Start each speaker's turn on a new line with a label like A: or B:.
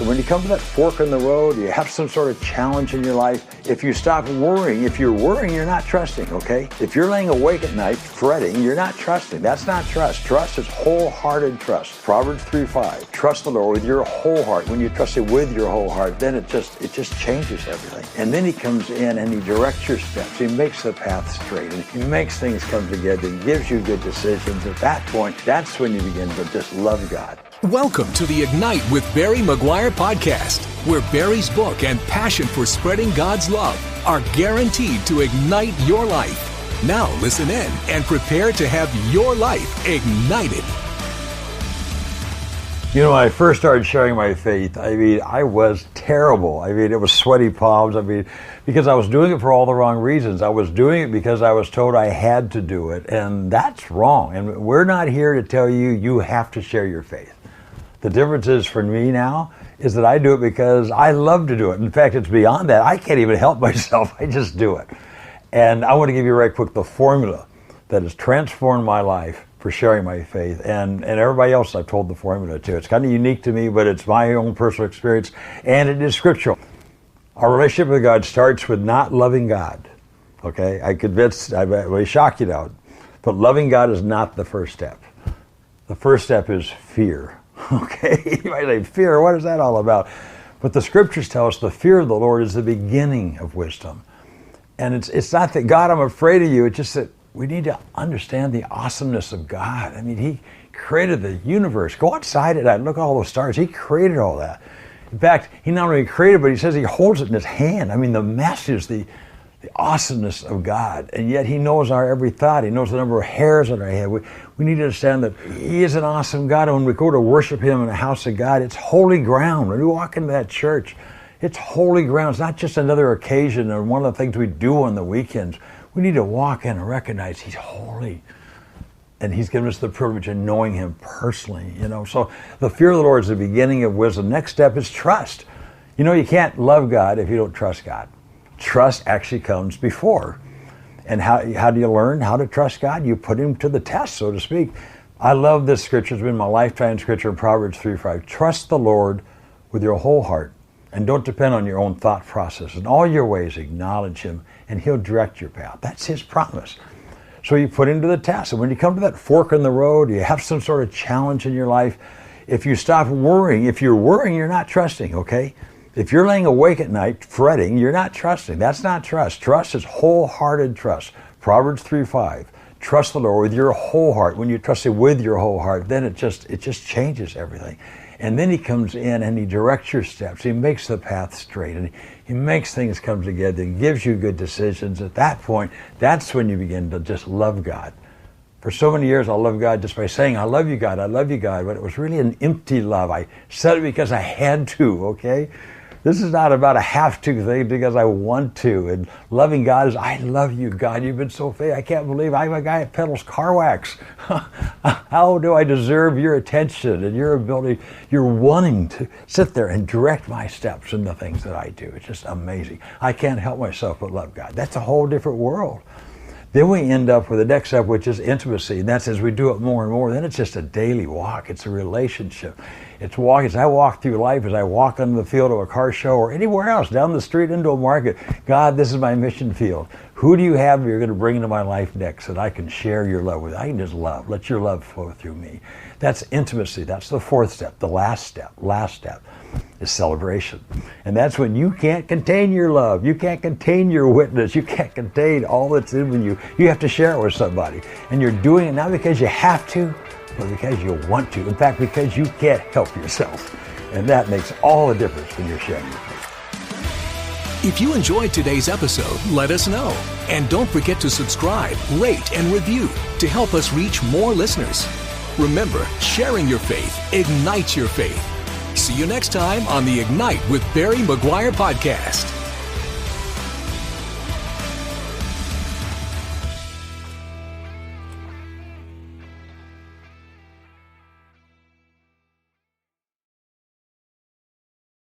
A: When you come to that fork in the road, you have some sort of challenge in your life, if you stop worrying, if you're worrying, you're not trusting, okay? If you're laying awake at night fretting, you're not trusting. That's not trust. Trust is wholehearted trust. Proverbs 3:5. Trust the Lord with your whole heart. When you trust Him with your whole heart, then it just changes everything. And then He comes in and He directs your steps. He makes the path straight and He makes things come together. He gives you good decisions. At that point, that's when you begin to just love God.
B: Welcome to the Ignite with Barry Meguiar podcast, where Barry's book and passion for spreading God's love are guaranteed to ignite your life. Now listen in and prepare to have your life ignited.
A: You know, when I first started sharing my faith, I was terrible. It was sweaty palms. Because I was doing it for all the wrong reasons. I was doing it because I was told I had to do it, and that's wrong. And we're not here to tell you you have to share your faith. The difference is for me now is that I do it because I love to do it. In fact, it's beyond that. I can't even help myself. I just do it. And I want to give you right quick the formula that has transformed my life for sharing my faith. And everybody else I've told the formula to. It's kind of unique to me, but it's my own personal experience, and it is scriptural. Our relationship with God starts with not loving God. Okay? I may shock you now, but loving God is not the first step. The first step is fear. Okay, you might say, fear, what is that all about? But the scriptures tell us the fear of the Lord is the beginning of wisdom. And it's not that, God, I'm afraid of you. It's just that we need to understand the awesomeness of God. He created the universe. Go outside at night and look at all those stars. He created all that. In fact, He not only created, but He says He holds it in His hand. The message, the awesomeness of God. And yet He knows our every thought. He knows the number of hairs on our head. We need to understand that He is an awesome God. And when we go to worship Him in the house of God, it's holy ground. When we walk into that church, it's holy ground. It's not just another occasion or one of the things we do on the weekends. We need to walk in and recognize He's holy. And He's given us the privilege of knowing Him personally. So the fear of the Lord is the beginning of wisdom. Next step is trust. You can't love God if you don't trust God. Trust actually comes before. And how do you learn how to trust God? You put Him to the test, so to speak. I love this scripture. It's been my lifetime scripture in Proverbs 3:5. Trust the Lord with your whole heart, and don't depend on your own thought process. In all your ways, acknowledge Him, and He'll direct your path. That's His promise. So you put Him to the test. And when you come to that fork in the road, you have some sort of challenge in your life, if you stop worrying, if you're worrying, you're not trusting, okay? If you're laying awake at night fretting, you're not trusting. That's not trust. Trust is wholehearted trust. Proverbs 3:5. Trust the Lord with your whole heart. When you trust Him with your whole heart, then it just changes everything. And then He comes in and He directs your steps. He makes the path straight, and He makes things come together and gives you good decisions. At that point, that's when you begin to just love God. For so many years, I loved God just by saying, I love you, God, I love you, God. But it was really an empty love. I said it because I had to, okay? This is not about a have-to thing because I want to. And loving God is, I love you, God. You've been so faithful. I can't believe I'm a guy that peddles car wax. How do I deserve your attention and your ability, your wanting to sit there and direct my steps in the things that I do? It's just amazing. I can't help myself but love God. That's a whole different world. Then we end up with the next step, which is intimacy. And that's as we do it more and more, then it's just a daily walk. It's a relationship. It's walking. As I walk through life, as I walk on the field of a car show or anywhere else, down the street into a market, God, this is my mission field. Who do you have you're going to bring into my life next that I can share your love with? I can just love. Let your love flow through me. That's intimacy. That's the fourth step. The last step is celebration. And that's when you can't contain your love. You can't contain your witness. You can't contain all that's in you. You have to share it with somebody. And you're doing it not because you have to, but because you want to. In fact, because you can't help yourself. And that makes all the difference when you're sharing your faith.
B: If you enjoyed today's episode, let us know. And don't forget to subscribe, rate, and review to help us reach more listeners. Remember, sharing your faith ignites your faith. See you next time on the Ignite with Barry Meguiar podcast.